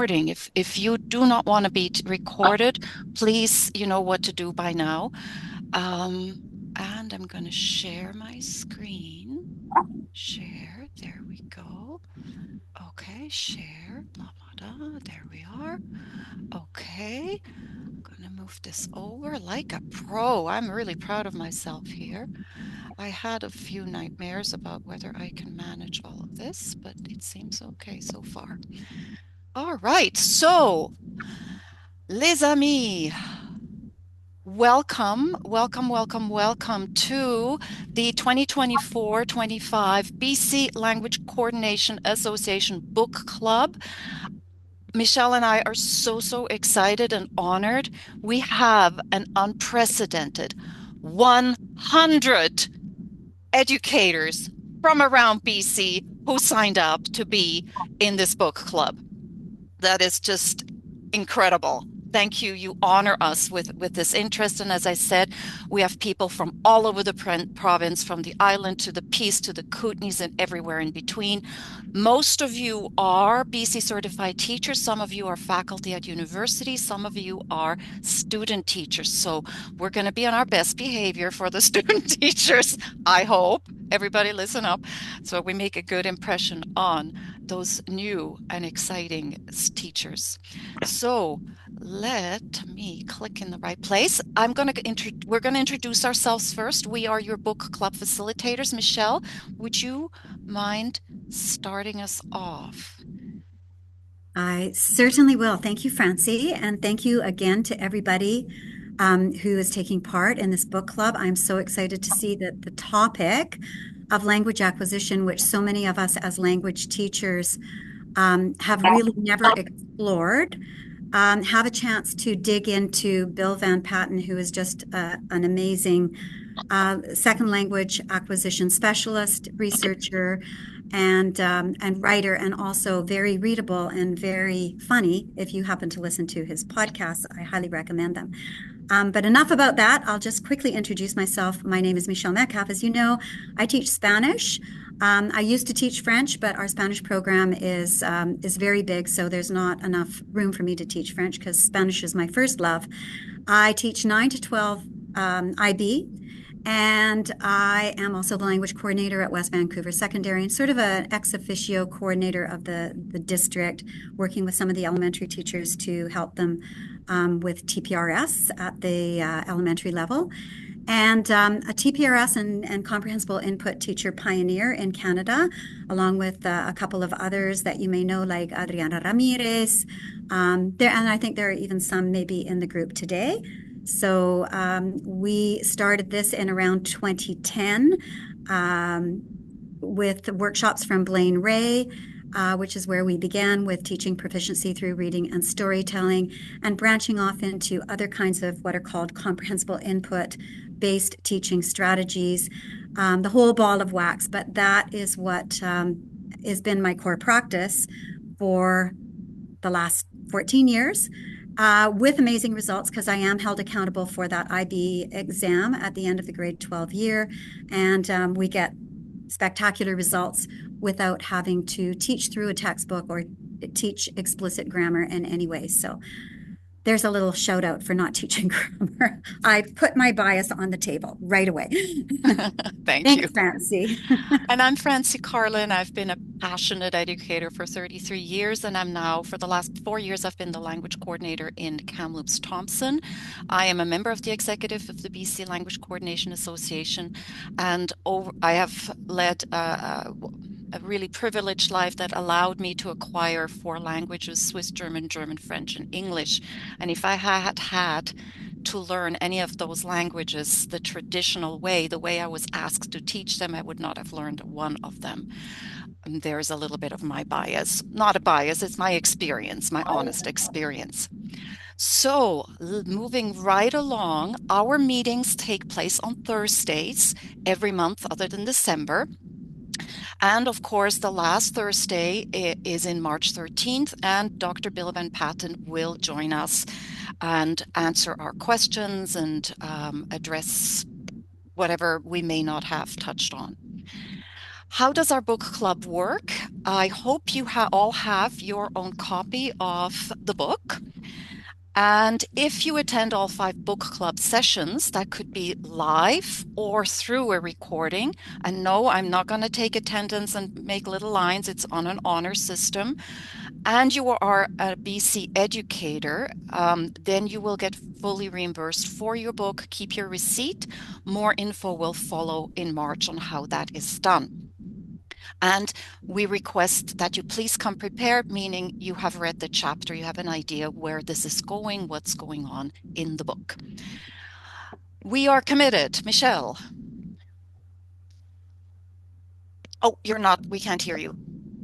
recording. If you do not want to be recorded, please, you know what to do by now. Um, and I'm going to share my screen. Share, there we go. Okay, share, blah, blah, blah. There we are. Okay, I'm going to move this over like a pro. I'm really proud of myself here. I had a few nightmares about whether I can manage all of this, but it seems okay so far. All right, so les amis, welcome, welcome, welcome, welcome to the 2024-25 BC Language Coordination Association Book Club. Michelle and I are so excited and honored. We have an unprecedented 100 educators from around BC who signed up to be in this book club. That is just incredible. Thank you. You honor us with this interest. And as I said, we have people from all over the province, from the island to the Peace to the Kootenays and everywhere in between. Most of you are BC certified teachers. Some of you are faculty at university. Some of you are student teachers. So we're going to be on our best behavior for the student teachers, I hope. Everybody listen up so we make a good impression on those new and exciting teachers. So let me click in the right place. We're going to introduce ourselves first. We are your book club facilitators. Michelle, would you mind starting us off? I certainly will. Thank you, Francie. And thank you again to everybody who is taking part in this book club. I'm so excited to see that the topic of language acquisition, which so many of us as language teachers have really never explored, have a chance to dig into Bill Van Patten, who is just an amazing second language acquisition specialist, researcher, and writer, and also very readable and very funny. If you happen to listen to his podcasts, I highly recommend them. But enough about that. I'll just quickly introduce myself. My name is Michelle Metcalf. As you know, I teach Spanish. I used to teach French, but our Spanish program is very big, so there's not enough room for me to teach French because Spanish is my first love. I teach 9 to 12 IB, and I am also the language coordinator at West Vancouver Secondary and sort of an ex officio coordinator of the district, working with some of the elementary teachers to help them with TPRS at the elementary level. And a TPRS and comprehensible input teacher pioneer in Canada, along with a couple of others that you may know, like Adriana Ramirez. And I think there are even some maybe in the group today. So we started this in around 2010 with workshops from Blaine Ray, which is where we began with teaching proficiency through reading and storytelling, and branching off into other kinds of what are called comprehensible input based teaching strategies, the whole ball of wax. But that is what has been my core practice for the last 14 years. With amazing results, because I am held accountable for that IB exam at the end of the grade 12 year. And we get spectacular results without having to teach through a textbook or teach explicit grammar in any way. So there's a little shout out for not teaching grammar. I put my bias on the table right away. Thank you. Thanks, Francie. And I'm Francie Carlin. I've been a passionate educator for 33 years, and I'm now, for the last 4 years, I've been the language coordinator in Kamloops Thompson. I am a member of the executive of the BC Language Coordination Association, and I have led a really privileged life that allowed me to acquire 4 languages: Swiss, German, German, French, and English. And if I had to learn any of those languages the traditional way, the way I was asked to teach them, I would not have learned one of them. And there's a little bit of my bias. Not a bias, it's my experience, my honest experience. So, moving right along, our meetings take place on Thursdays every month other than December. And of course, the last Thursday is in March 13th, and Dr. Bill Van Patten will join us and answer our questions and address whatever we may not have touched on. How does our book club work? I hope you all have your own copy of the book. And if you attend all 5 book club sessions, that could be live or through a recording. And no, I'm not going to take attendance and make little lines. It's on an honor system. And you are a BC educator, then you will get fully reimbursed for your book. Keep your receipt. More info will follow in March on how that is done. And we request that you please come prepared, meaning you have read the chapter, you have an idea where this is going, what's going on in the book. We are committed. Michelle. Oh, you're not, we can't hear you.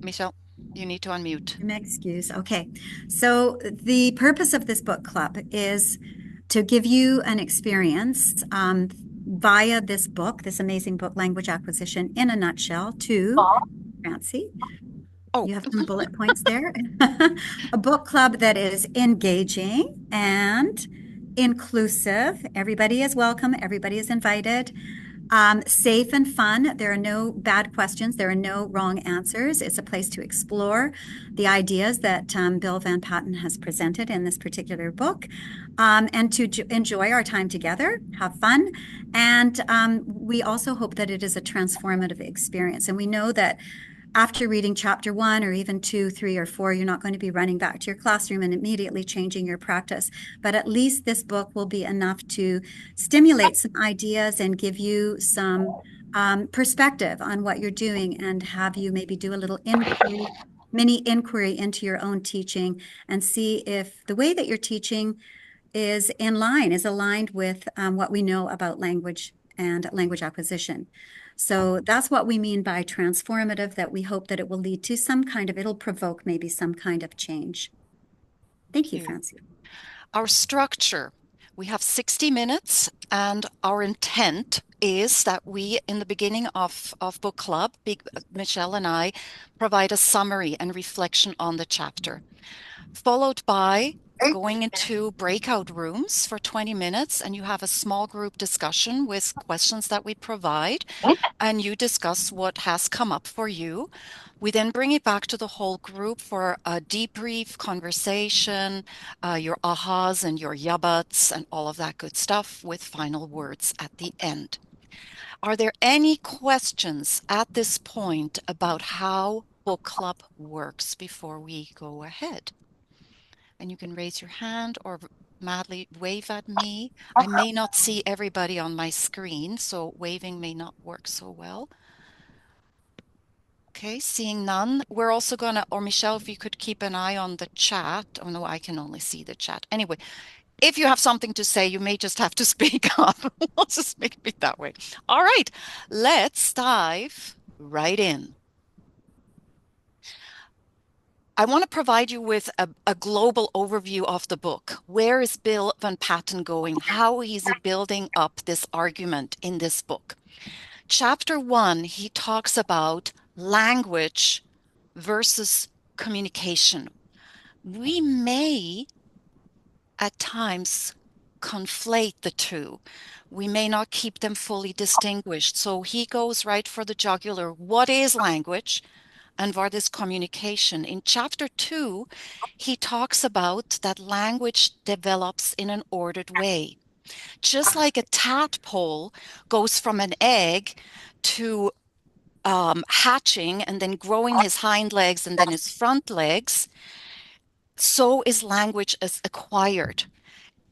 Michelle, you need to unmute. An excuse. Okay. So the purpose of this book club is to give you an experience via this book, this amazing book, Language Acquisition in a Nutshell, to Nancy. Oh, You have some bullet points there. A book club that is engaging and inclusive. Everybody is welcome. Everybody is invited. Safe and fun. There are no bad questions. There are no wrong answers. It's a place to explore the ideas that Bill Van Patten has presented in this particular book, and to enjoy our time together, have fun. And we also hope that it is a transformative experience. And we know that after reading chapter 1 or even 2, 3, or 4, you're not going to be running back to your classroom and immediately changing your practice. But at least this book will be enough to stimulate some ideas and give you some perspective on what you're doing, and have you maybe do a little inquiry, mini inquiry into your own teaching, and see if the way that you're teaching is aligned with what we know about language and language acquisition. So that's what we mean by transformative, that we hope that it will lead to some kind of, it'll provoke maybe some kind of change. Thank you, you. Francie. Our structure, we have 60 minutes, and our intent is that we, in the beginning of book club, Michelle and I provide a summary and reflection on the chapter, followed by going into breakout rooms for 20 minutes, and you have a small group discussion with questions that we provide, and you discuss what has come up for you. We then bring it back to the whole group for a debrief conversation, your ahas and your yabbats and all of that good stuff, with final words at the end. Are there any questions at this point about how book club works before we go ahead? And you can raise your hand or madly wave at me. I may not see everybody on my screen, so waving may not work so well. Okay, seeing none. We're also gonna, or Michelle, if you could keep an eye on the chat. Oh no, I can only see the chat. Anyway, if you have something to say, you may just have to speak up. We'll just make it that way. All right, let's dive right in. I want to provide you with a global overview of the book. Where is Bill Van Patten going? How is he building up this argument in this book? Chapter 1, he talks about language versus communication. We may at times conflate the two. We may not keep them fully distinguished. So he goes right for the jugular. What is language and what is communication? In chapter 2, he talks about that language develops in an ordered way. Just like a tadpole goes from an egg to hatching and then growing his hind legs and then his front legs, so is language as acquired,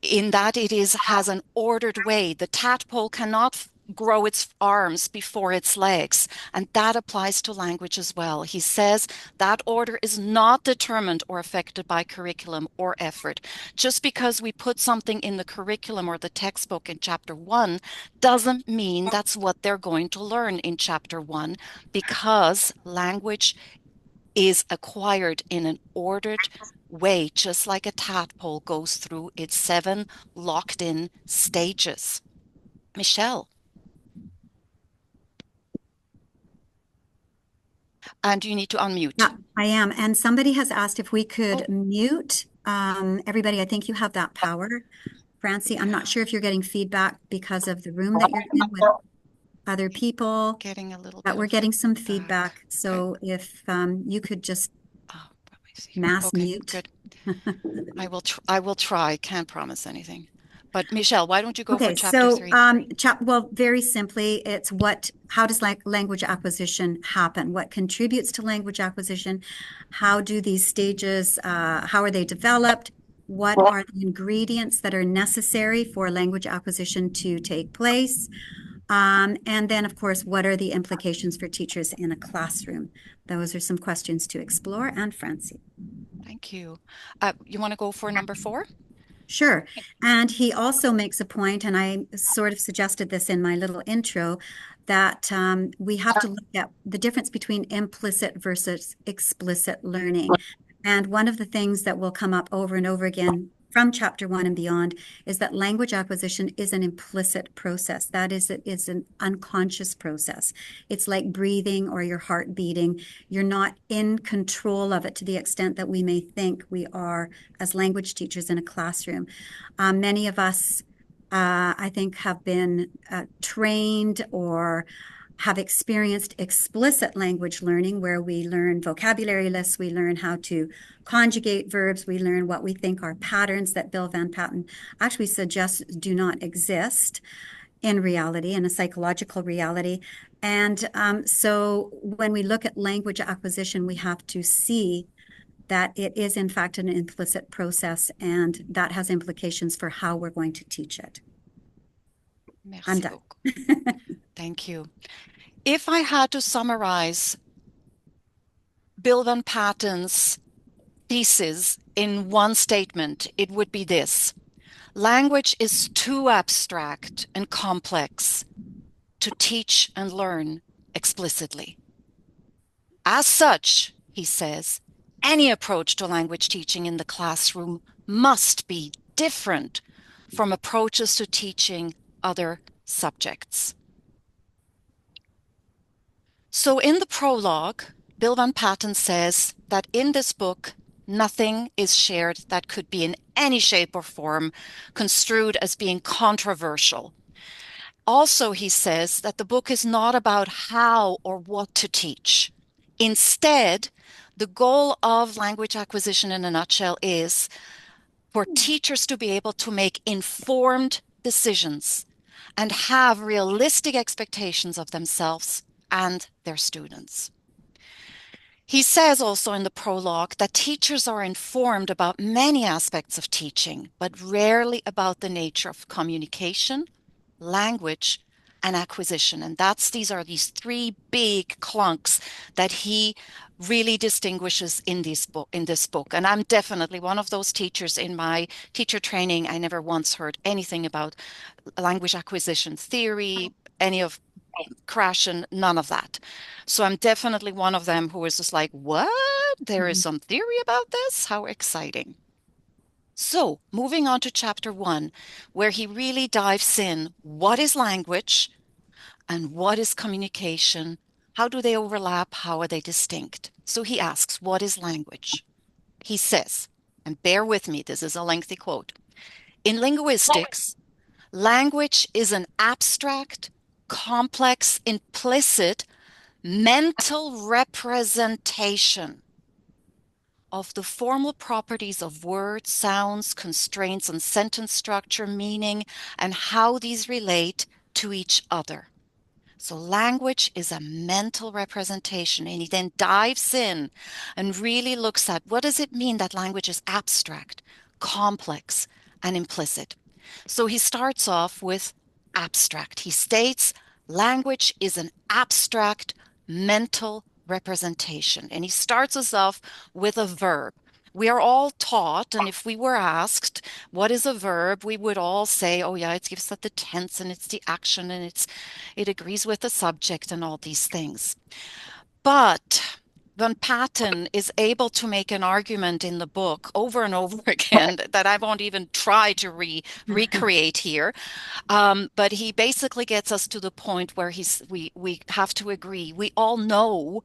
in that it is has an ordered way. The tadpole cannot grow its arms before its legs, and that applies to language as well. He says that order is not determined or affected by curriculum or effort. Just because we put something in the curriculum or the textbook in chapter 1 doesn't mean that's what they're going to learn in chapter 1, because language is acquired in an ordered way, just like a tadpole goes through its 7 locked in stages. Michelle, and you need to unmute. Yeah, I am. And somebody has asked if we Oh, could mute everybody. I think you have that power, Francie. I'm not sure if you're getting feedback because of the room that you're in with. other people, Getting a little but bit we're of getting some feedback. feedback. Okay. So if you could just Oh, let me see here. mass Okay, mute. good. I will try. Can't promise anything. But Michelle, why don't you go for Okay, chapter so three? well, very simply, it's how does like language acquisition happen? What contributes to language acquisition? How do these stages, how are they developed? What are the ingredients that are necessary for language acquisition to take place? And then, of course, what are the implications for teachers in a classroom? Those are some questions to explore. And Francie. Thank you. You want to go for number four? Sure. And he also makes a point, and I sort of suggested this in my little intro, that we have to look at the difference between implicit versus explicit learning. And one of the things that will come up over and over again from chapter one and beyond is that language acquisition is an implicit process. That is, it is an unconscious process. It's like breathing or your heart beating. You're not in control of it to the extent that we may think we are as language teachers in a classroom. Many of us, I think, have been trained or have experienced explicit language learning where we learn vocabulary lists, we learn how to conjugate verbs, we learn what we think are patterns that Bill Van Patten actually suggests do not exist in reality, in a psychological reality. And so when we look at language acquisition, we have to see that it is, in fact, an implicit process, and that has implications for how we're going to teach it. I'm Merci done. beaucoup. Thank you. If I had to summarize Bill Van Patten's thesis in one statement, it would be this. Language is too abstract and complex to teach and learn explicitly. As such, he says, any approach to language teaching in the classroom must be different from approaches to teaching other subjects. So in the prologue, Bill Van Patten says that in this book, nothing is shared that could be in any shape or form construed as being controversial. Also, he says that the book is not about how or what to teach. Instead, the goal of language acquisition in a nutshell is for teachers to be able to make informed decisions and have realistic expectations of themselves and their students. He says also in the prologue that teachers are informed about many aspects of teaching, but rarely about the nature of communication, language, and acquisition. And these are these three big clunks that he really distinguishes in this book. And I'm definitely one of those teachers in my teacher training. I never once heard anything about language acquisition theory, any of Krashen, none of that. So I'm definitely one of them who was just like, what? There is Mhm. some theory about this? How exciting. So moving on to chapter one, where he really dives in. What is language and what is communication? How do they overlap? How are they distinct? So he asks, what is language? He says, and bear with me, this is a lengthy quote. In linguistics, language is an abstract, complex, implicit mental representation of the formal properties of words, sounds, constraints on sentence structure, meaning, and how these relate to each other. So language is a mental representation, and he then dives in and really looks at what does it mean that language is abstract, complex, and implicit. So he starts off with abstract. He states language is an abstract mental representation, and he starts us off with a verb. We are all taught, and if we were asked, what is a verb? We would all say, oh, yeah, it gives that the tense and it's the action and it agrees with the subject and all these things. But Van Patten is able to make an argument in the book over and over again that I won't even try to recreate here. But he basically gets us to the point where we have to agree. We all know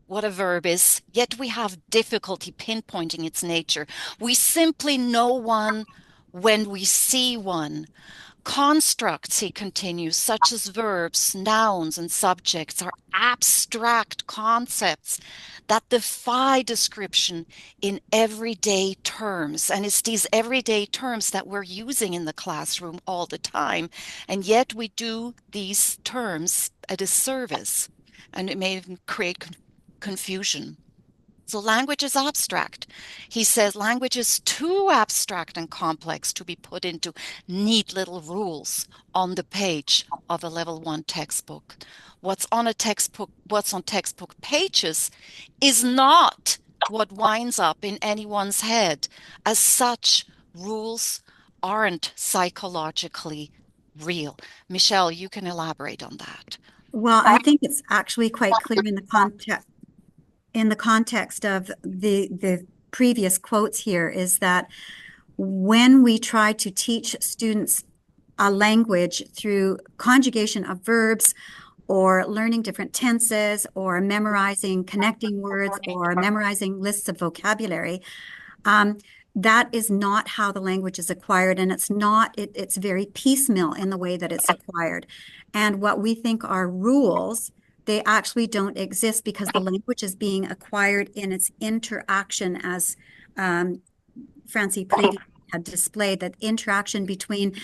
what a verb is, yet we have difficulty pinpointing its nature. We simply know one when we see one. Constructs, he continues, such as verbs, nouns, and subjects, are abstract concepts that defy description in everyday terms. And it's these everyday terms that we're using in the classroom all the time. And yet we do these terms a disservice, and it may even create confusion. So language is abstract. He says language is too abstract and complex to be put into neat little rules on the page of a level one textbook. What's on textbook pages is not what winds up in anyone's head. As such, rules aren't psychologically real. Michelle, you can elaborate on that. Well, I think it's actually quite clear in the context of the previous quotes here is that when we try to teach students a language through conjugation of verbs or learning different tenses or memorizing connecting words or memorizing lists of vocabulary, um, that is not how the language is acquired, and it's very piecemeal in the way that it's acquired. And what we think are rules, they actually don't exist because the language is being acquired in its interaction, as um, Francie previously had displayed, that interaction between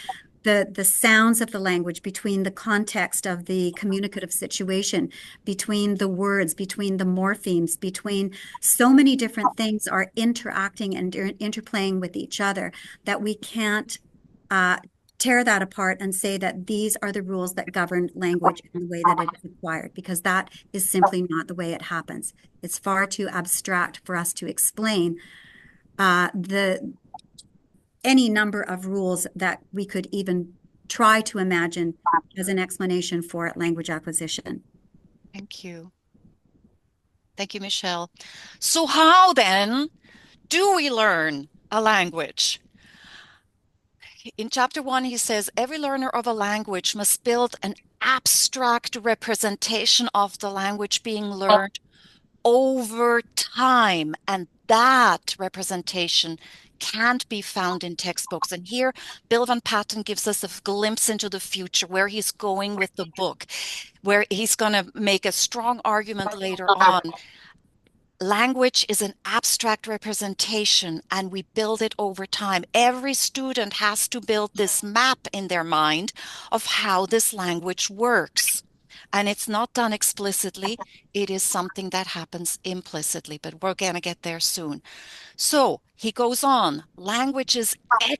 the sounds of the language, between the context of the communicative situation, between the words, between the morphemes, between so many different things are interacting and interplaying with each other that we can't uh, tear that apart and say that these are the rules that govern language in the way that it is acquired, because that is simply not the way it happens. It's far too abstract for us to explain the any number of rules that we could even try to imagine as an explanation for language acquisition. Thank you. Thank you, Michelle. So how then do we learn a language? In chapter one, he says every learner of a language must build an abstract representation of the language being learned over time. And that representation can't be found in textbooks. And here, Bill Van Patten gives us a glimpse into the future, where he's going with the book, where he's going to make a strong argument later on. Language is an abstract representation and we build it over time. Every student has to build this map in their mind of how this language works. And it's not done explicitly, it is something that happens implicitly, but we're going to get there soon. So he goes on, language is an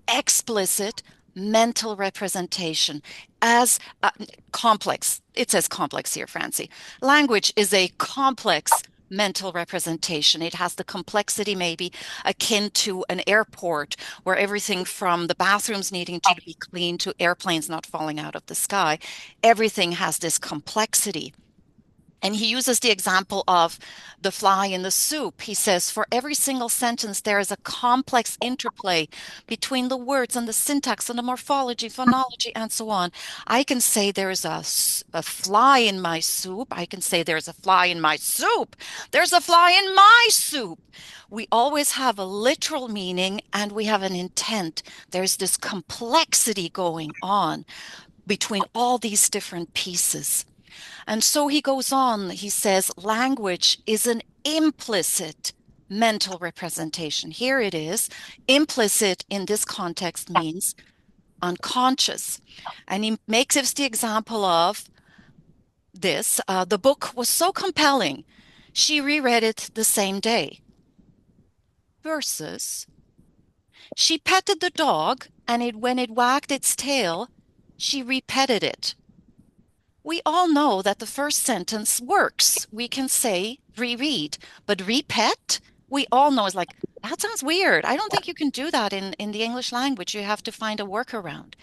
explicit mental representation as complex. It says complex here, Francie. Language is a complex mental representation. It has the complexity maybe akin to an airport where everything from the bathrooms needing to be cleaned to airplanes not falling out of the sky, everything has this complexity. And he uses the example of the fly in the soup. He says, for every single sentence, there is a complex interplay between the words and the syntax and the morphology, phonology, and so on. I can say there is a fly in my soup. I can say there's a fly in my soup. There's a fly in my soup. We always have a literal meaning and we have an intent. There's this complexity going on between all these different pieces. And so he goes on, he says, language is an implicit mental representation. Here it is. Implicit in this context means unconscious. And he makes us the example of this. The book was so compelling, she reread it the same day. Versus, she petted the dog, and when it wagged its tail, she repetted it. We all know that the first sentence works. We can say reread, but repet, we all know is like, that sounds weird. I don't think you can do that in the English language. You have to find a workaround.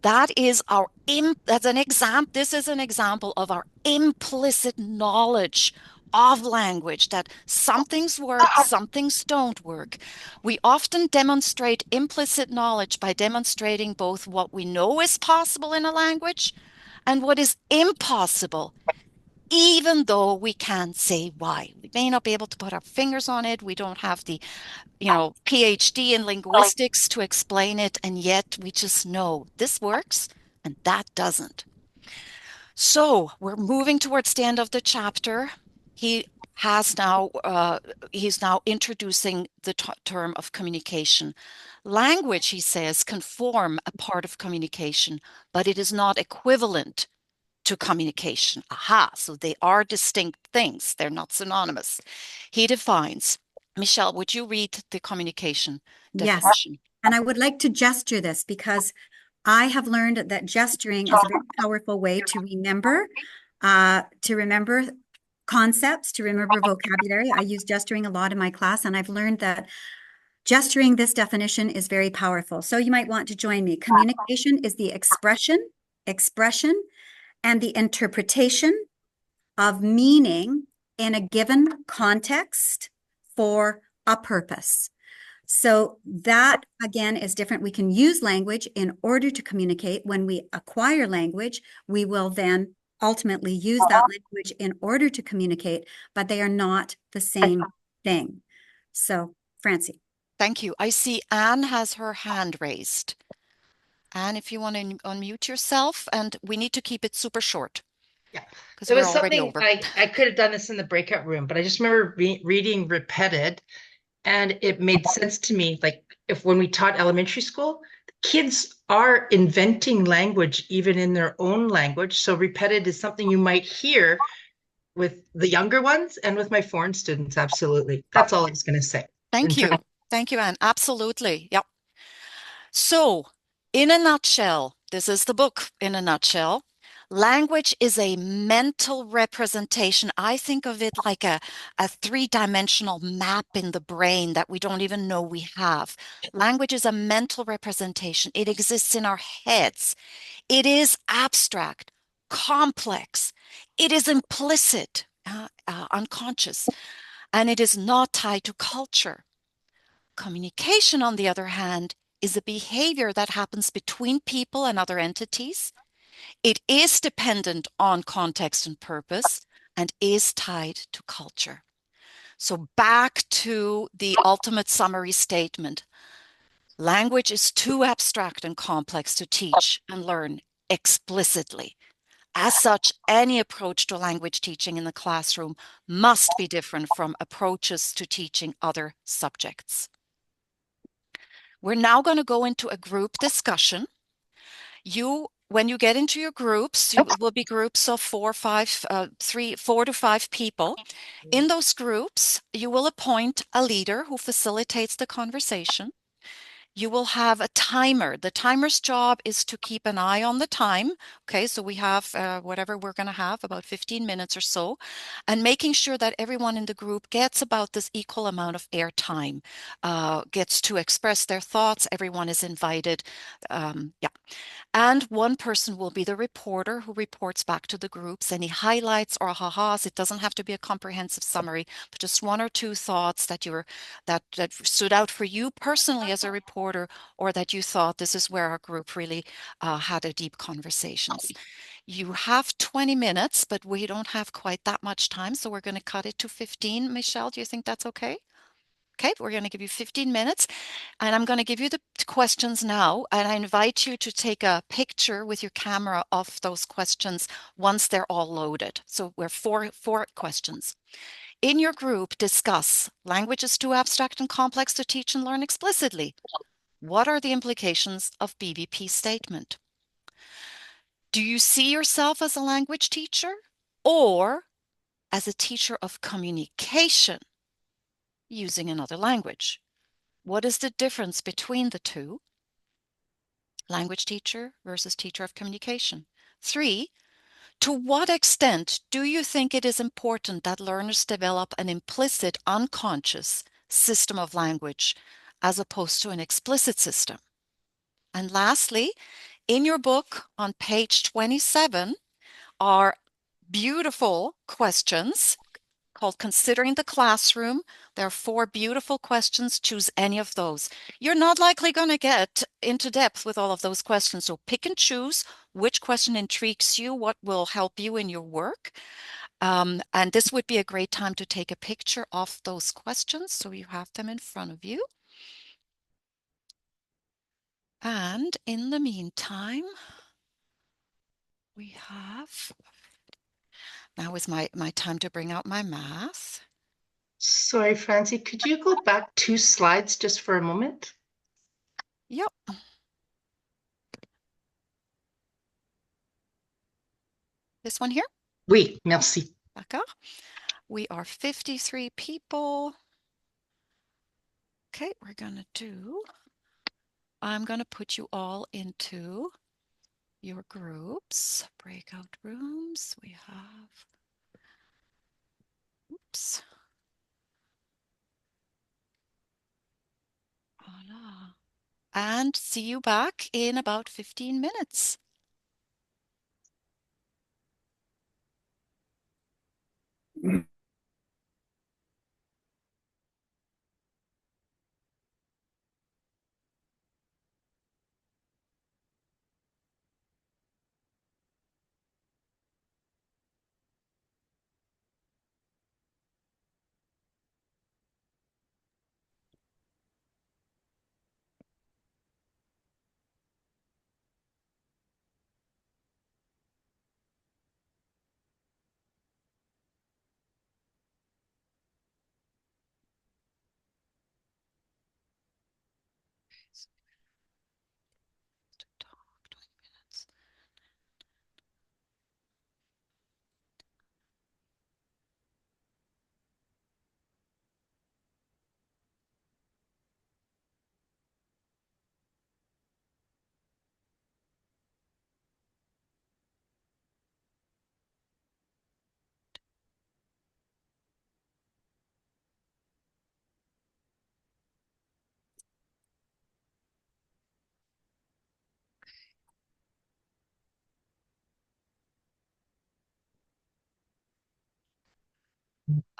That is that's an example. This is an example of our implicit knowledge of language, that some things work, some things don't work. We often demonstrate implicit knowledge by demonstrating both what we know is possible in a language and what is impossible even though we can't say why. We may not be able to put our fingers on it. We don't have the, PhD in linguistics to explain it, and yet we just know this works and that doesn't. So we're moving towards the end of the chapter. He has now, he's now introducing the term of communication. Language, he says, can form a part of communication, but it is not equivalent to communication. Aha, so they are distinct things. They're not synonymous. He defines, Michelle, would you read the communication Yes. definition? And I would like to gesture this because I have learned that gesturing is a very powerful way to remember concepts, to remember vocabulary. I use gesturing a lot in my class, and I've learned that gesturing this definition is very powerful. So you might want to join me. Communication is the expression, and the interpretation of meaning in a given context for a purpose. So that again is different. We can use language in order to communicate. When we acquire language, we will then ultimately use that language in order to communicate, but they are not the same thing. So, Francie. Thank you. I see Anne has her hand raised. Anne, if you want to unmute yourself, and we need to keep it super short Yeah. because There we're was already something over. I could have done this in the breakout room, but I just remember reading repeated, and it made sense to me. Like if when we taught elementary school, kids are inventing language even in their own language. So repeated is something you might hear with the younger ones and with my foreign students. Absolutely. That's all I was going to say. Thank In terms you. Thank you, Anne. Absolutely. Yep. So, in a nutshell, this is the book in a nutshell. Language is a mental representation. I think of it like a three-dimensional map in the brain that we don't even know we have. Language is a mental representation. It exists in our heads. It is abstract, complex. It is implicit, unconscious, and it is not tied to culture. Communication, on the other hand, is a behavior that happens between people and other entities. It is dependent on context and purpose and is tied to culture. So, back to the ultimate summary statement, language is too abstract and complex to teach and learn explicitly. As such, any approach to language teaching in the classroom must be different from approaches to teaching other subjects. We're now going to go into a group discussion. When you get into your groups, you will be groups of 4 to 5 people. In those groups, you will appoint a leader who facilitates the conversation. You will have a timer. The timer's job is to keep an eye on the time. Okay, so we have whatever we're going to have, about 15 minutes or so, and making sure that everyone in the group gets about this equal amount of airtime, gets to express their thoughts. Everyone is invited. Yeah. And one person will be the reporter who reports back to the groups any highlights or ha-has. It doesn't have to be a comprehensive summary, but just one or two thoughts that stood out for you personally as a reporter, or that you thought this is where our group really had a deep conversations. You have 20 minutes, but we don't have quite that much time, so we're going to cut it to 15. Michelle, do you think that's okay? Okay, we're going to give you 15 minutes, and I'm going to give you the questions now. And I invite you to take a picture with your camera of those questions once they're all loaded. So we're four questions. In your group, discuss language is too abstract and complex to teach and learn explicitly. What are the implications of BBP statement? Do you see yourself as a language teacher or as a teacher of communication using another language? What is the difference between the two? Language teacher versus teacher of communication. 3, to what extent do you think it is important that learners develop an implicit, unconscious system of language as opposed to an explicit system? And lastly, in your book on page 27 are beautiful questions called Considering the Classroom. There are 4 beautiful questions. Choose any of those. You're not likely going to get into depth with all of those questions, so pick and choose which question intrigues you, what will help you in your work. And this would be a great time to take a picture of those questions so you have them in front of you. And in the meantime, we have, now is my time to bring out my math. Sorry, Francie, could you go back 2 slides just for a moment? Yep, this one here. Oui, merci. D'accord. We are 53 people. Okay, I'm gonna put you all into your groups, breakout rooms. We have, oops. Voila. And see you back in about 15 minutes. Talk 20 minutes.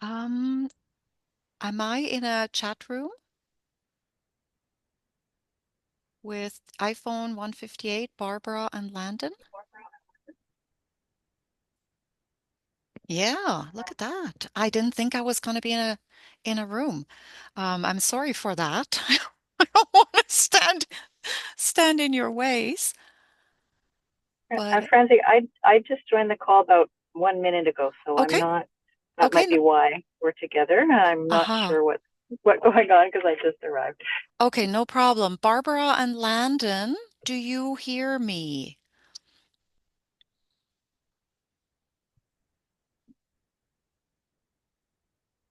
Um, am I in a chat room with iPhone 158, Barbara and Landon? Yeah, look at that. I didn't think I was going to be in a room. I'm sorry for that. I don't want to stand in your ways, but Francie, I just joined the call about 1 minute ago, so I'm okay, not. That okay. might be why we're together. I'm not Aha. sure what going on because I just arrived. Okay, no problem. Barbara and Landon, do you hear me?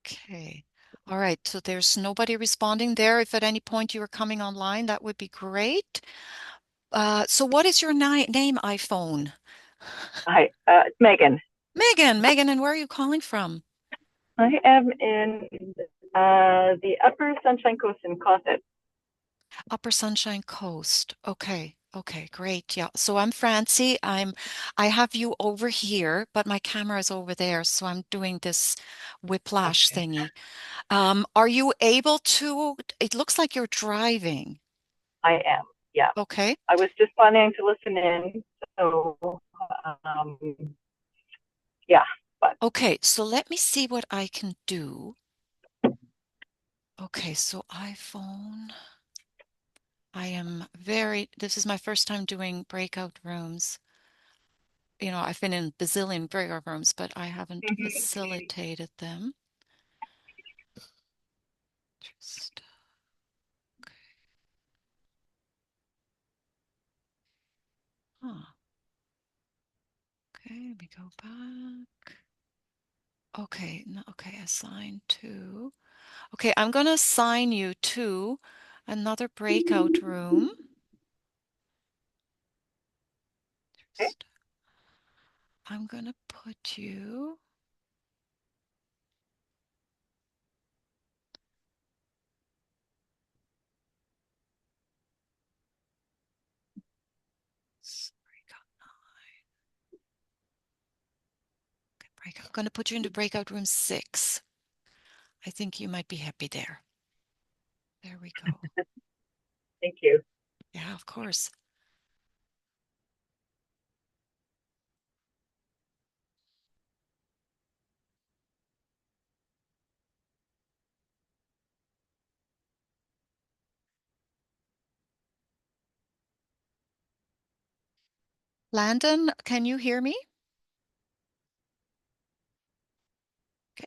Okay. All right. So there's nobody responding there. If at any point you are coming online, that would be great. So what is your name, iPhone? Hi, it's Megan. Megan, and where are you calling from? I am in the Upper Sunshine Coast in Cosset. Upper Sunshine Coast. Okay. Okay, great. Yeah. So I'm Francie. I have you over here, but my camera is over there, so I'm doing this whiplash Okay. thingy. Are you able to, it looks like you're driving. I am. Yeah. Okay. I was just planning to listen in, so um, yeah. But Okay, so let me see what I can do. Okay, so iPhone. This is my first time doing breakout rooms. I've been in bazillion breakout rooms, but I haven't facilitated them. Just, huh. Okay, let me go back. Okay, no, okay, assign to. Okay, I'm gonna assign you to another breakout room. okay. Just, I'm gonna put you. I'm going to put you into breakout room 6. I think you might be happy there. There we go. Thank you. Yeah, of course. Landon, can you hear me? Okay.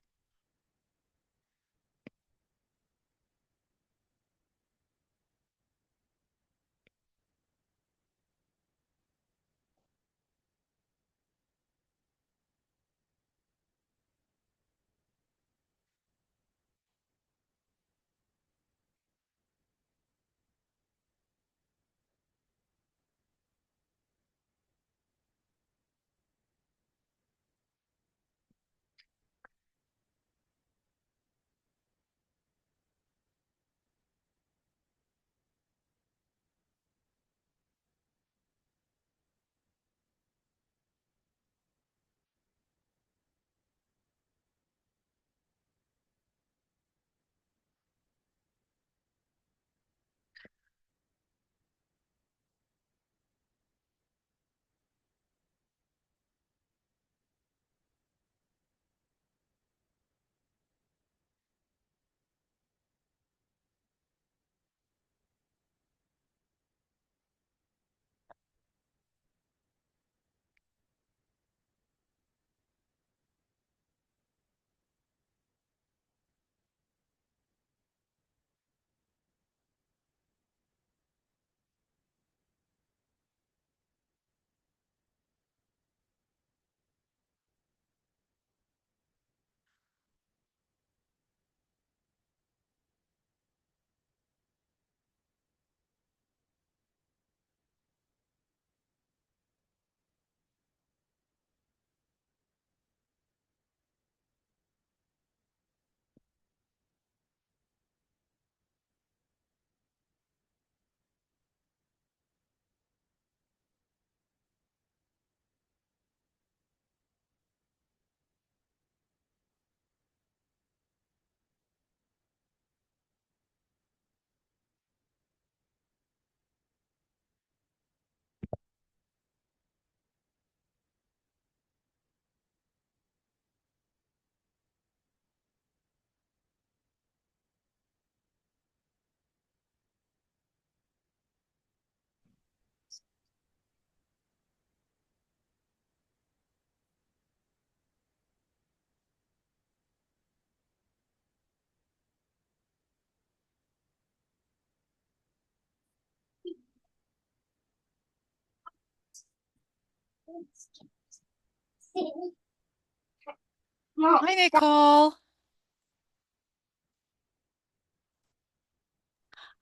Hi, Nicole.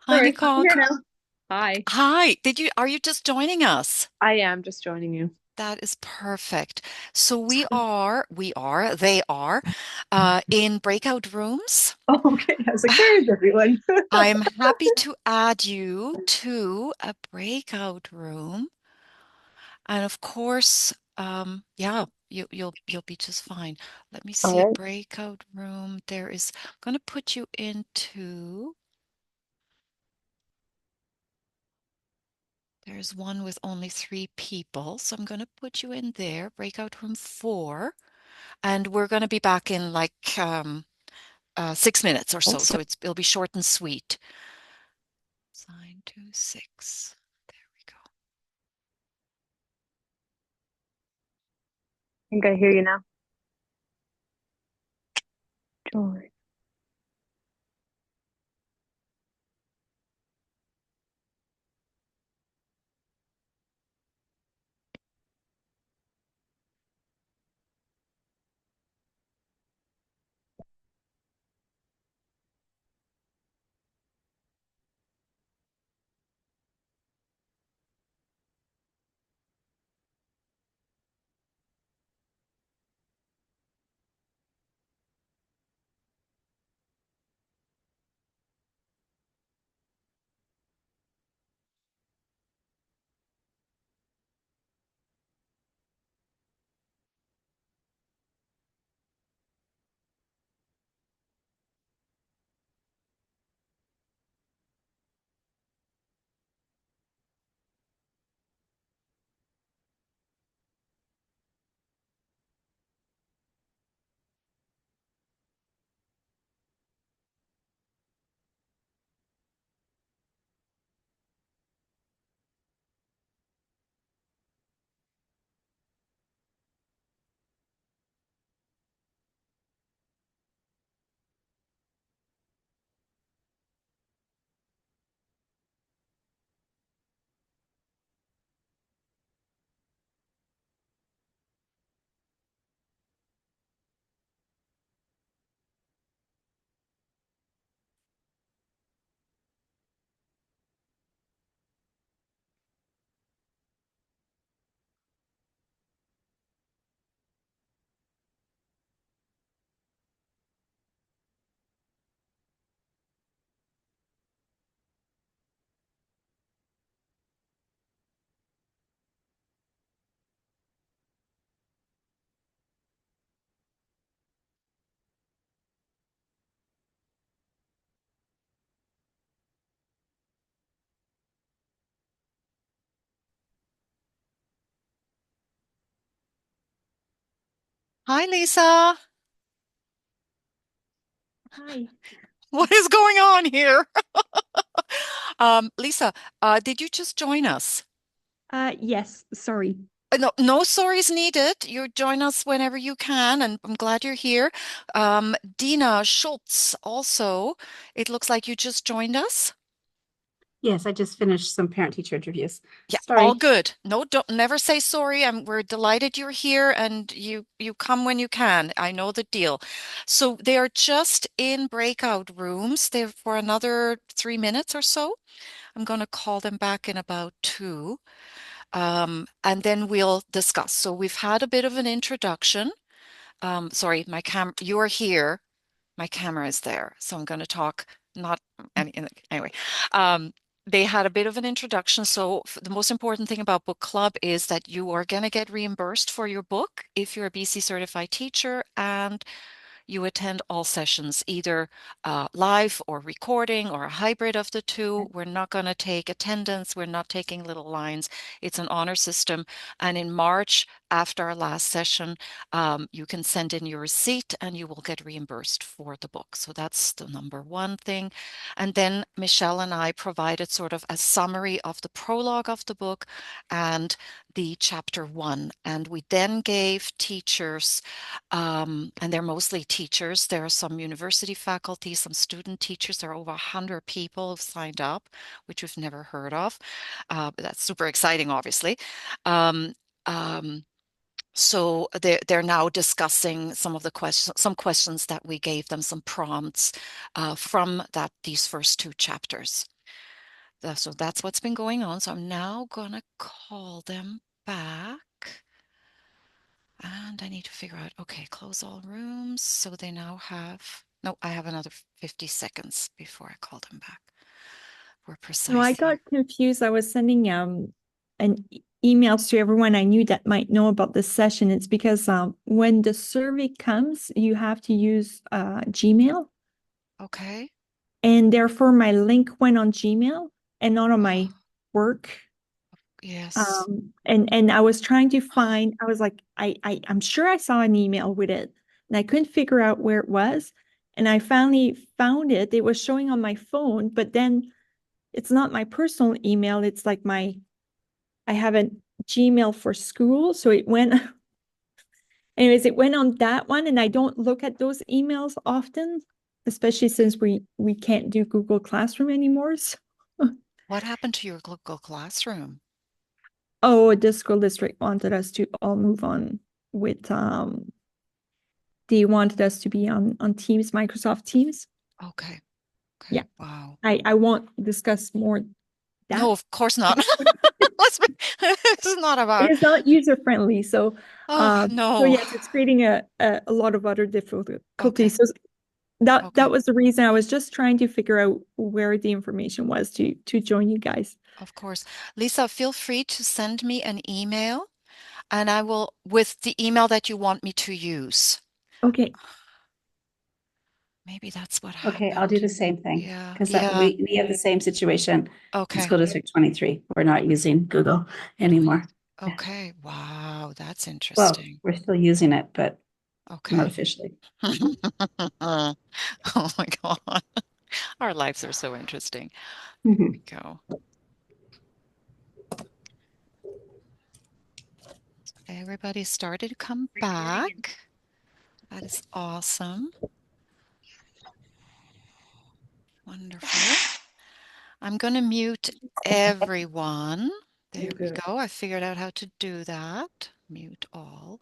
Hi, Sorry, I'm Nicole. here now. Hi, Hi. Are you just joining us? I am just joining you. That is perfect. So they are in breakout rooms. Oh, okay. I was like, where is everyone? I'm happy to add you to a breakout room. And of course, yeah, you'll be just fine. Let me All see, right. breakout room. I'm going to put you into, there's one with only 3 people. So I'm going to put you in there, breakout room 4. And we're going to be back in like 6 minutes or so. So it'll be short and sweet. Sign to 6. There we go. I think I hear you now. Join. Hi, Lisa. Hi. What is going on here? Lisa, did you just join us? Yes, sorry. No, no sorries needed. You join us whenever you can, and I'm glad you're here. Dina Schultz, also, it looks like you just joined us. Yes, I just finished some parent-teacher interviews. Yeah, all Sorry. good. No, don't never say sorry. We're delighted you're here and you come when you can. I know the deal. So they are just in breakout rooms. They're for another 3 minutes or so. I'm going to call them back in about two. And then we'll discuss. So we've had a bit of an introduction. Sorry, you're here. My camera is there. So I'm going to talk not anyway. Um, they had a bit of an introduction. So the most important thing about book club is that you are going to get reimbursed for your book if you're a BC certified teacher and you attend all sessions, either live or recording or a hybrid of the two. We're not going to take attendance. We're not taking little lines. It's an honor system. And in March, after our last session, you can send in your receipt and you will get reimbursed for the book. So that's the number one thing. And then Michelle and I provided sort of a summary of the prologue of the book and the chapter one. And we then gave teachers and they're mostly teachers. There are some university faculty, some student teachers. There are over 100 people who've signed up, which we've never heard of. But that's super exciting, obviously. Um, um, so they're now discussing some questions that we gave them, some prompts from these first two chapters. So that's what's been going on. So I'm now gonna call them back. And I need to figure out, okay, close all rooms. So they now have, no, I have another 50 seconds before I call them back. We're No, I precise got here. confused. I was sending emails to everyone I knew that might know about this session. It's because when the survey comes, you have to use Gmail, Okay. and therefore my link went on Gmail and not on my Oh, work. yes. And I was trying to find, I was like, I'm sure I saw an email with it, and I couldn't figure out where it was. And I finally found it. It was showing on my phone, but then it's not my personal email. It's like I have a Gmail for school. So it went, anyways, it went on that one. And I don't look at those emails often, especially since we can't do Google Classroom anymore. So, What happened to your Google Classroom? oh, the school district wanted us to all move on with they wanted us to be on Teams, Microsoft Teams. Okay. Okay. Yeah. Wow. I won't discuss more No, that. of course not. This is not It about, is not user friendly. So oh, so no. yes, it's creating a lot of other difficulties. Okay. So that Okay. was the reason I was just trying to figure out where the information was to join you guys. Of course. Lisa, feel free to send me an email and I will, with the email that you want me to use. Okay. Maybe that's what Okay, I'll do happened. the same thing Yeah, because yeah. we have the same situation in Okay. School District 23. We're not using Google anymore. Yeah. Okay. Wow, that's Well, interesting. we're still using it, but not Okay. officially. Oh my God. Our lives are so interesting. There we Mhm. go. Everybody started to come back. That is awesome. Wonderful. I'm going to mute everyone. There we go. I figured out how to do that. Mute all.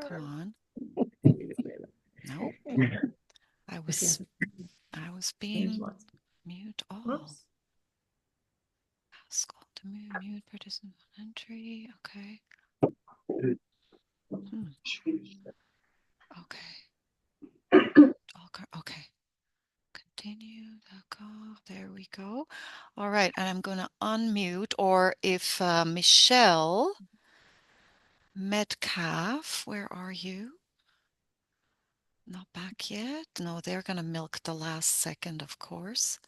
Come on. Nope. I was I was being mute all. Ask all to mute participant entry. Okay. Hmm. Okay. Okay. Continue the call. There we go. All right. And I'm going to unmute, or if Michelle Metcalf, where are you? Not back yet. No, they're going to milk the last second, of course.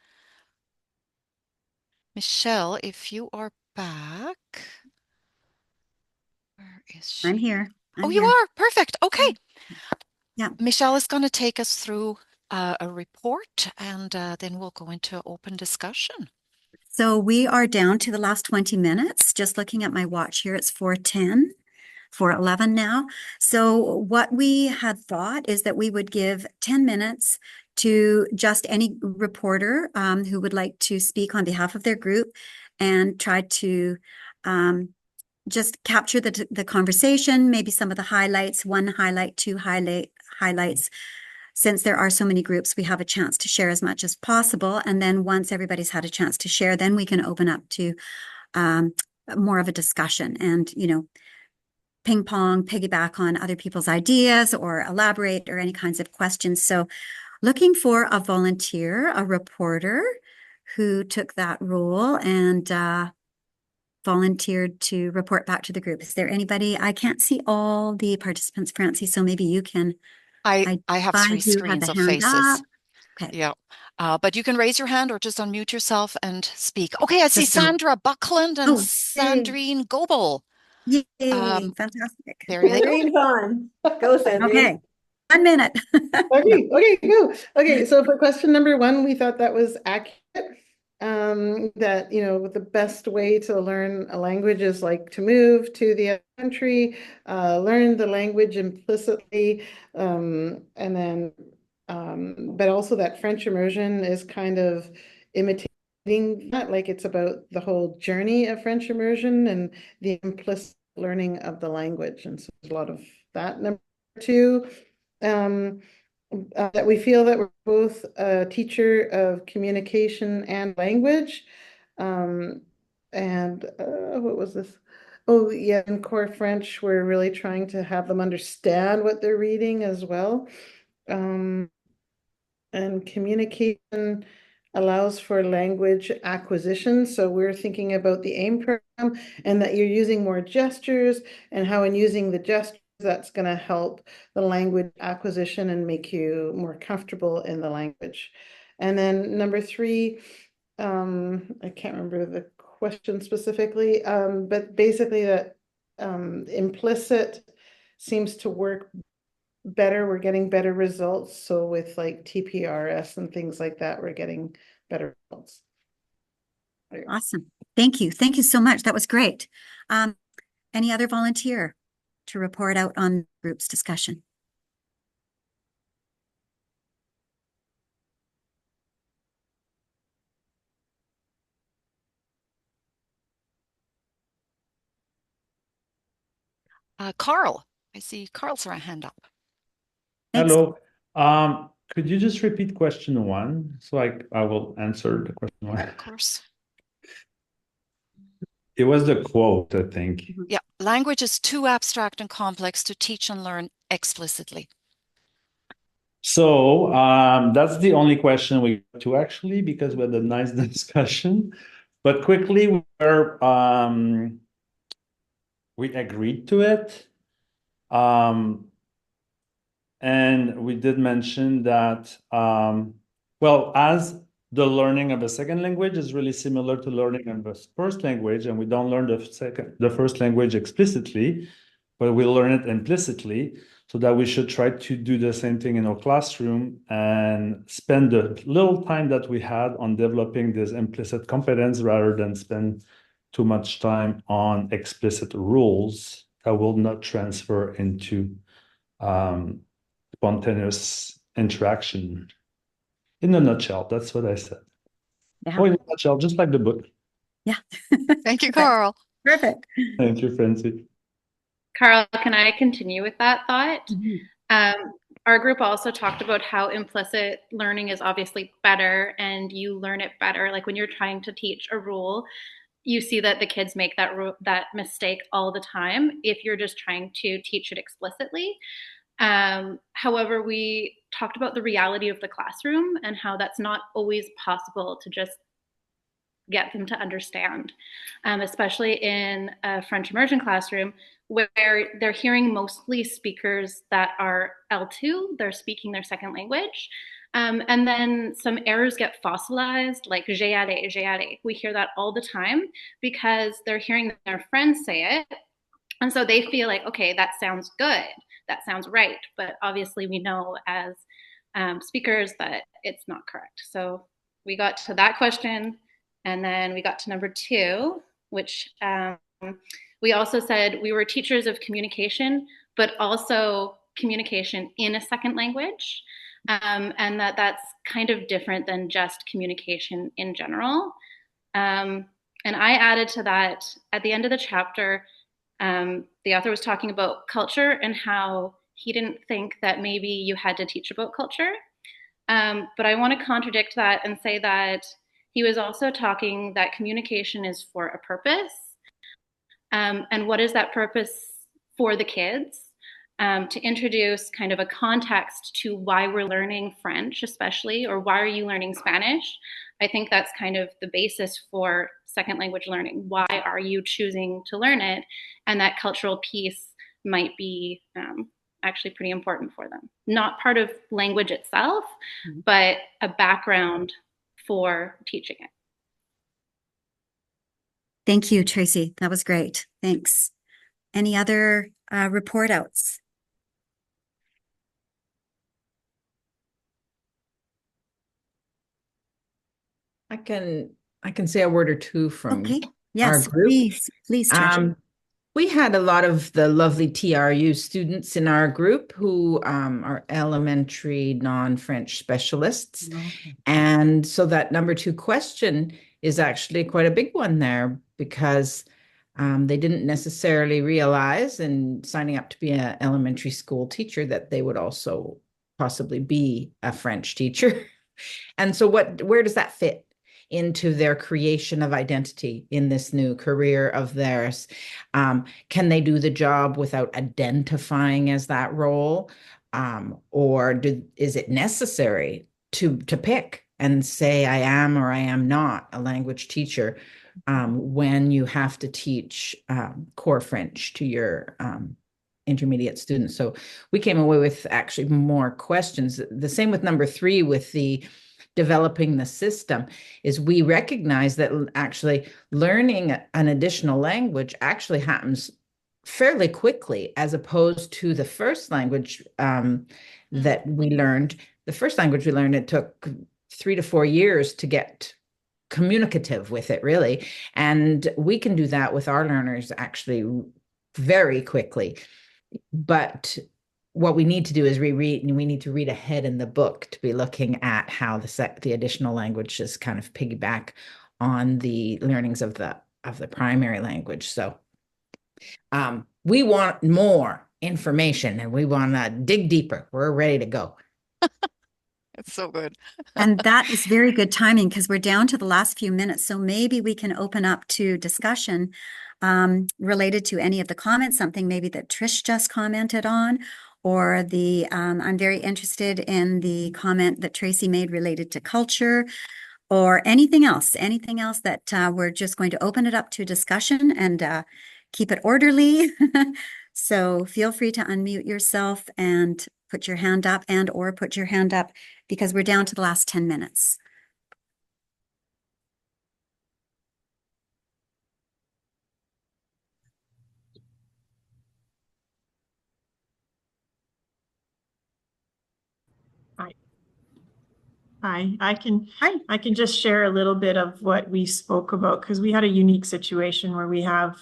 Michelle, if you are back, where is I'm she? here. Oh, I'm you here. are? Perfect. Okay. Yeah. Michelle is going to take us through a report and then we'll go into open discussion. So we are down to the last 20 minutes. Just looking at my watch here, it's 4:10, 4:11 now. So what we had thought is that we would give 10 minutes to just any reporter who would like to speak on behalf of their group and try to just capture the conversation, maybe some of the highlights, one highlight, two highlights. Since there are so many groups, we have a chance to share as much as possible. And then once everybody's had a chance to share, then we can open up to um, more of a discussion and, ping pong, piggyback on other people's ideas or elaborate or any kinds of questions. So looking for a volunteer, a reporter who took that role and volunteered to report back to the group. Is there anybody? I can't see all the participants, Francie, so maybe you can I have identify three who had screens the of hand up. faces. Okay, Yeah. But you can raise your hand or just unmute yourself and speak. Okay, I see just so. Sandra Buckland and Oh, yay, Sandrine Goebel. yay, Um, fantastic. there you go. Sandrine's on. Go, Sandrine. Okay, 1 minute. No. Okay, go. Okay, so for question number one, we thought that was accurate. That, the best way to learn a language is like to move to the other country, learn the language implicitly, and then, but also that French immersion is kind of imitating that, like it's about the whole journey of French immersion and the implicit learning of the language. And so there's a lot of that. Number two, um, that we feel that we're both a teacher of communication and language. And what was this? Oh, yeah, in core French, we're really trying to have them understand what they're reading as well. And communication allows for language acquisition. So we're thinking about the AIM program and that you're using more gestures and how in using the gestures, that's going to help the language acquisition and make you more comfortable in the language. And then number three, I can't remember the question specifically, but basically that implicit seems to work better. We're getting better results. So with like TPRS and things like that, we're getting better results. Awesome. Thank you. Thank you so much. That was great. Any other volunteer to report out on group's discussion? Carl, I see Carl's hand up. Thanks. Hello. Could you just repeat question one? So I will answer the question one. Of course. It was the quote, I think. Yeah, language is too abstract and complex to teach and learn explicitly. So that's the only question we got to actually, because we had a nice discussion. But quickly, we agreed to it. And we did mention that, well, as the learning of a second language is really similar to learning of a first language, and we don't learn the first language explicitly, but we learn it implicitly, so that we should try to do the same thing in our classroom and spend the little time that we had on developing this implicit competence rather than spend too much time on explicit rules that will not transfer into spontaneous interaction. In a nutshell, that's what I said. Yeah. Oh, in a nutshell, just like the book. Yeah. Thank you, Carl. Perfect. Thank you, Francie. Carl, can I continue with that thought? Mm-hmm. Our group also talked about how implicit learning is obviously better and you learn it better. Like when you're trying to teach a rule, you see that the kids make that mistake all the time if you're just trying to teach it explicitly. However, we talked about the reality of the classroom and how that's not always possible to just get them to understand, especially in a French immersion classroom where they're hearing mostly speakers that are L2, they're speaking their second language. And then some errors get fossilized, like j'ai allé, j'ai allé. We hear that all the time because they're hearing their friends say it And so they feel like, okay, that sounds good. That sounds right. But obviously, we know as speakers that it's not correct. So we got to that question. And then we got to number two, which we also said we were teachers of communication, but also communication in a second language. And that's kind of different than just communication in general. And I added to that at the end of the chapter, the author was talking about culture and how he didn't think that maybe you had to teach about culture. But I want to contradict that and say that he was also talking that communication is for a purpose. And what is that purpose for the kids? To introduce kind of a context to why we're learning French, especially, or why are you learning Spanish? I think that's kind of the basis for second language learning. Why are you choosing to learn it? And that cultural piece might be actually pretty important for them. Not part of language itself, but a background for teaching it. Thank you, Tracy. That was great. Thanks. Any other report outs? I can say a word or two from Okay. our Yes, group. please, Treasure. We had a lot of the lovely TRU students in our group who are elementary non-French specialists. Okay. And so that number two question is actually quite a big one there because they didn't necessarily realize in signing up to be an elementary school teacher that they would also possibly be a French teacher. And so where does that fit into their creation of identity in this new career of theirs? Can they do the job without identifying as that role? Or is it necessary to pick and say, I am or I am not a language teacher when you have to teach core French to your intermediate students? So we came away with actually more questions. The same with number three with the developing the system is we recognize that actually learning an additional language actually happens fairly quickly as opposed to the first language that we learned. The first language we learned, it took 3 to 4 years to get communicative with it, really. And we can do that with our learners actually very quickly. But what we need to do is reread, and we need to read ahead in the book to be looking at how the additional languages kind of piggyback on the learnings of the primary language. So we want more information and we want to dig deeper. We're ready to go. It's so good. And that is very good timing because we're down to the last few minutes. So maybe we can open up to discussion related to any of the comments, something maybe that Trish just commented on, or I'm very interested in the comment that Tracy made related to culture, or anything else that we're just going to open it up to discussion and keep it orderly. So feel free to unmute yourself and put your hand up because we're down to the last 10 minutes. Hi, I can just share a little bit of what we spoke about because we had a unique situation where we have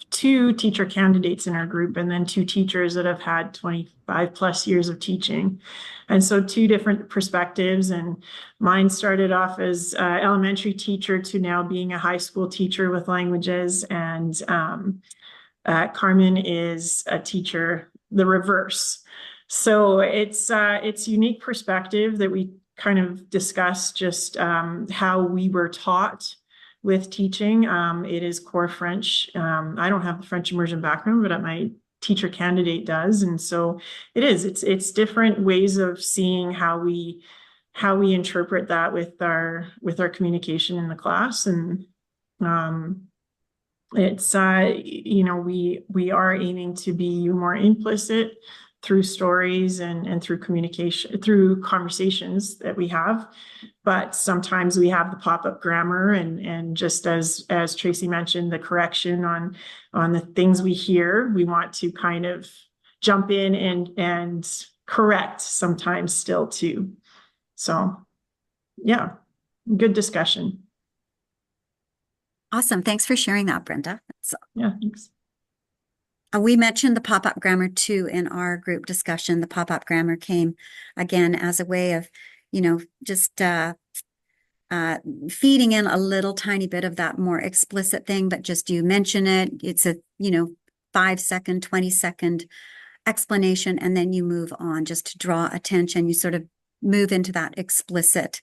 two teacher candidates in our group and then two teachers that have had 25 plus years of teaching. And so two different perspectives. And mine started off as an elementary teacher to now being a high school teacher with languages. And Carmen is a teacher, the reverse. So it's unique perspective that we kind of discussed just how we were taught with teaching. It is core French. I don't have the French immersion background, but my teacher candidate does. And so it's different ways of seeing how we interpret that with our communication in the class. And it's we are aiming to be more implicit through stories and through communication, through conversations that we have. But sometimes we have the pop-up grammar and just as Tracy mentioned, the correction on the things we hear, we want to kind of jump in and correct sometimes still too. So yeah, good discussion. Awesome. Thanks for sharing that, Brenda. Yeah, thanks. We mentioned the pop-up grammar too in our group discussion. The pop-up grammar came again as a way of, just feeding in a little tiny bit of that more explicit thing, but just you mention it. It's a, 5-second, 20-second explanation, and then you move on just to draw attention. You sort of move into that explicit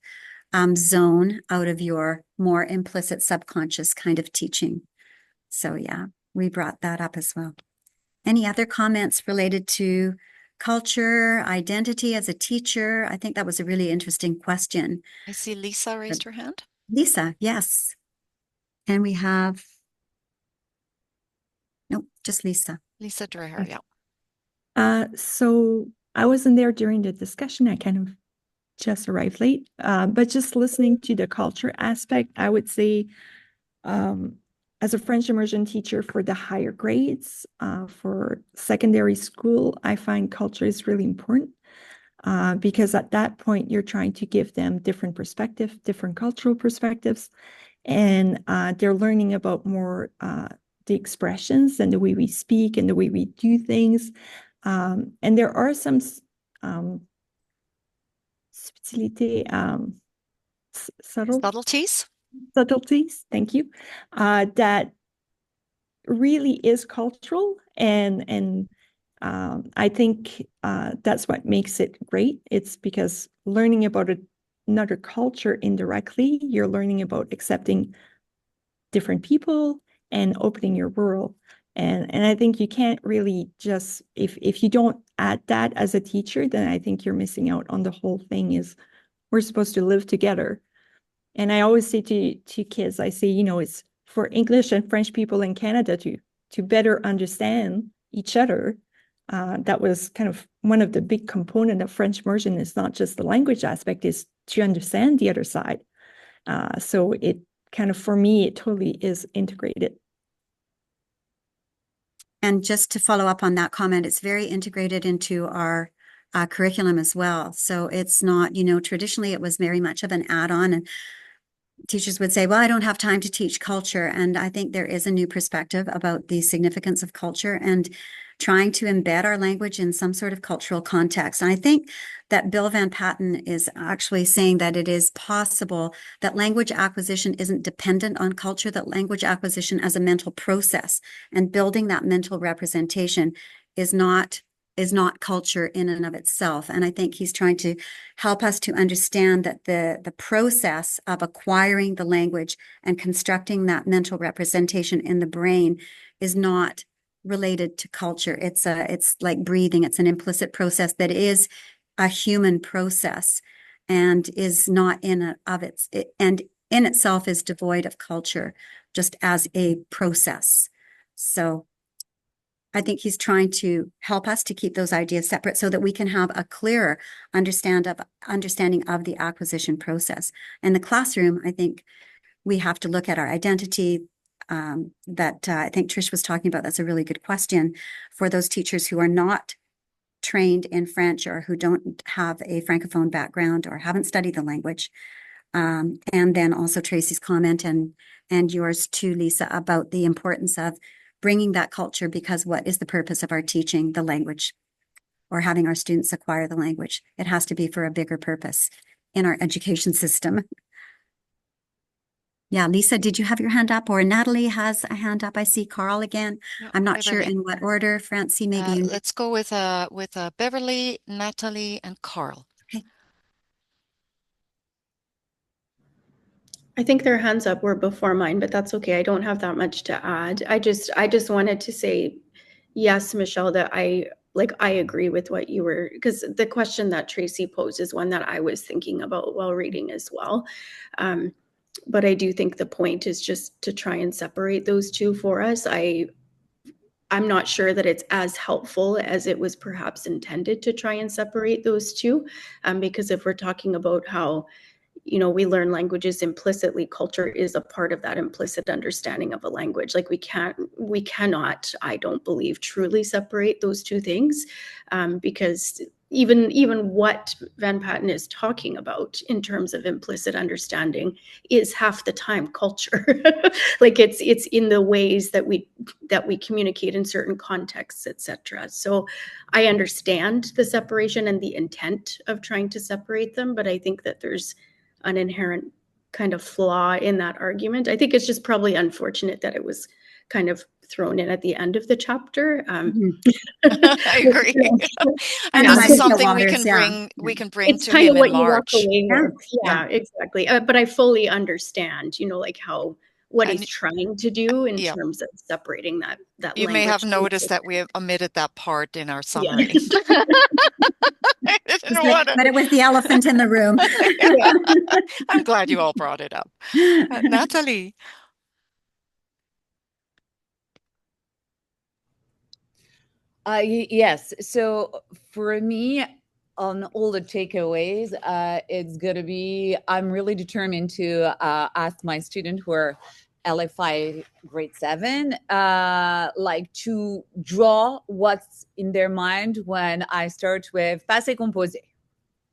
zone out of your more implicit subconscious kind of teaching. So yeah, we brought that up as well. Any other comments related to culture, identity as a teacher? I think that was a really interesting question. I see Lisa raised her hand. Lisa, yes. And we have, nope, just Lisa. Lisa Dreher, yeah. So I wasn't there during the discussion. I kind of just arrived late, but just listening to the culture aspect, I would say, as a French immersion teacher for the higher grades, for secondary school, I find culture is really important because at that point, you're trying to give them different perspectives, different cultural perspectives, and they're learning about more the expressions and the way we speak and the way we do things. And there are some subtleties, thank you, that really is cultural, and I think that's what makes it great. It's because learning about another culture indirectly, you're learning about accepting different people and opening your world. And I think you can't really just, if you don't add that as a teacher, then I think you're missing out on the whole thing. Is we're supposed to live together. And I always say to kids, I say, it's for English and French people in Canada to better understand each other. That was kind of one of the big components of French immersion. Is not just the language aspect, is to understand the other side. So it kind of, for me, it totally is integrated. And just to follow up on that comment, it's very integrated into our curriculum as well. So it's not, traditionally it was very much of an add-on, and teachers would say, well, I don't have time to teach culture. And I think there is a new perspective about the significance of culture and trying to embed our language in some sort of cultural context. And I think that Bill Van Patten is actually saying that it is possible that language acquisition isn't dependent on culture, that language acquisition as a mental process and building that mental representation is not culture in and of itself. And I think he's trying to help us to understand that the process of acquiring the language and constructing that mental representation in the brain is not related to culture. It's like breathing. It's an implicit process that is a human process and is not in itself is devoid of culture, just as a process. So I think he's trying to help us to keep those ideas separate so that we can have a clearer understanding of the acquisition process. In the classroom, I think we have to look at our identity, that I think Trish was talking about. That's a really good question for those teachers who are not trained in French or who don't have a Francophone background or haven't studied the language. And then also Tracy's comment and yours too, Lisa, about the importance of bringing that culture, because what is the purpose of our teaching the language or having our students acquire the language? It has to be for a bigger purpose in our education system. Yeah, Lisa, did you have your hand up? Or Natalie has a hand up. I see Carl again. Yeah, I'm not sure in what order. Francie, maybe. Let's go with Beverly, Natalie, and Carl. Okay. I think their hands up were before mine, but that's okay. I don't have that much to add. I just wanted to say, yes, Michelle, that I agree with what you were, because the question that Tracy posed is one that I was thinking about while reading as well. But I do think the point is just to try and separate those two for us. I'm not sure that it's as helpful as it was perhaps intended to try and separate those two. Because if we're talking about how, we learn languages implicitly, culture is a part of that implicit understanding of a language. Like we cannot, I don't believe, truly separate those two things, because even what Van Patten is talking about in terms of implicit understanding is half the time culture. Like it's in the ways that we communicate in certain contexts, etc. So I understand the separation and the intent of trying to separate them, but I think that there's an inherent kind of flaw in that argument. I think it's just probably unfortunate that it was kind of thrown in at the end of the chapter. I agree. And this is something we can bring it's to kind him of what in you walk March. away with. Yeah, exactly. But I fully understand, like what And he's trying to do in terms of separating that you language. may have noticed that we have omitted that part in our summary. But it was the elephant in the room. I'm glad you all brought it up. Natalie. Yes. So for me, on all the takeaways, it's going to be, I'm really determined to ask my students who are LFI grade 7, like to draw what's in their mind when I start with passé composé.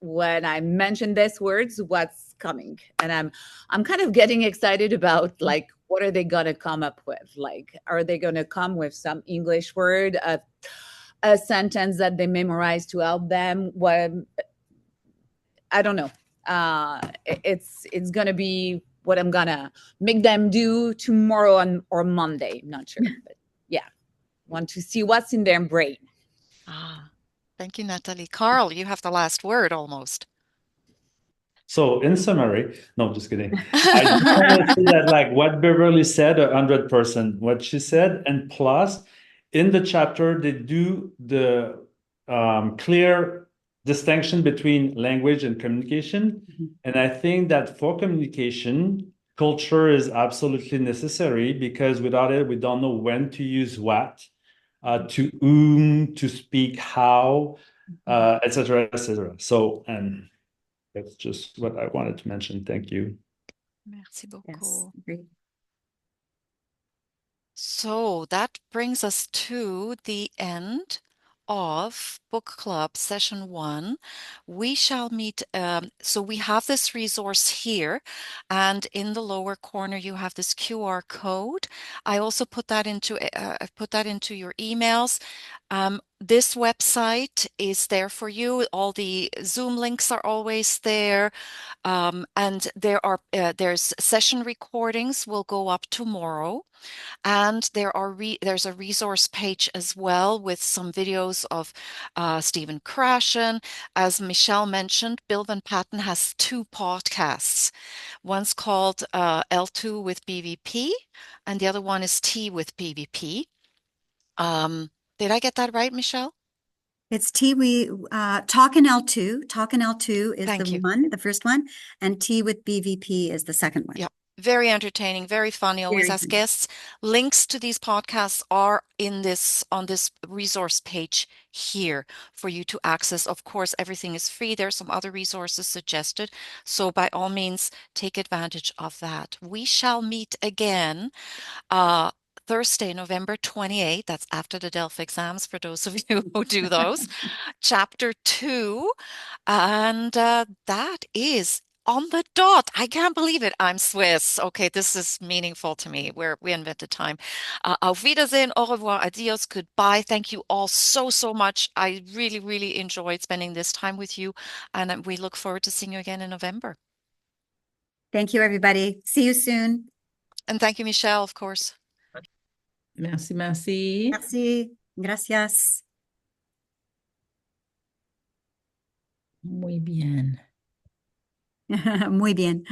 When I mention these words, what's coming? And I'm kind of getting excited about like, what are they going to come up with? Like, are they going to come with some English word, a sentence that they memorize to help them? I don't know. It's going to be what I'm going to make them do tomorrow or Monday. I'm not sure. But yeah, want to see what's in their brain. Thank you, Natalie. Carl, you have the last word almost. So in summary, no, just kidding. I just want to say that like what Beverly said, 100%, what she said, and plus in the chapter, they do the clear distinction between language and communication. And I think that for communication, culture is absolutely necessary because without it, we don't know when to use what, to whom, to speak how, etc., etc. So, and that's just what I wanted to mention. Thank you. Merci beaucoup. Yes, so that brings us to the end of book club session 1. We shall meet, so we have this resource here, and in the lower corner you have this QR code. I also put that into your emails. This website is there for you. All the Zoom links are always there, and there's session recordings will go up tomorrow. And there's a resource page as well with some videos of Stephen Krashen. As Michelle mentioned, Bill Van Patten has 2 podcasts. One's called L2 with BVP, and the other one is T with BVP. Did I get that right, Michelle? It's T. Talkin' L2. Talkin' L2 is the first one, and T with BVP is the second one. Yep. Very entertaining, very funny, always has guests. Links to these podcasts are on this resource page here for you to access. Of course, everything is free. There's some other resources suggested. So by all means, take advantage of that. We shall meet again Thursday, November 28th. That's after the Delphi exams for those of you who do those. Chapter 2. And that is on the dot. I can't believe it. I'm Swiss. Okay, this is meaningful to me. We invented time. Auf Wiedersehen, au revoir, adios, goodbye. Thank you all so, so much. I really, really enjoyed spending this time with you, and we look forward to seeing you again in November. Thank you, everybody. See you soon. And thank you, Michelle, of course. Merci, merci. Merci. Gracias. Muy bien. Muy bien.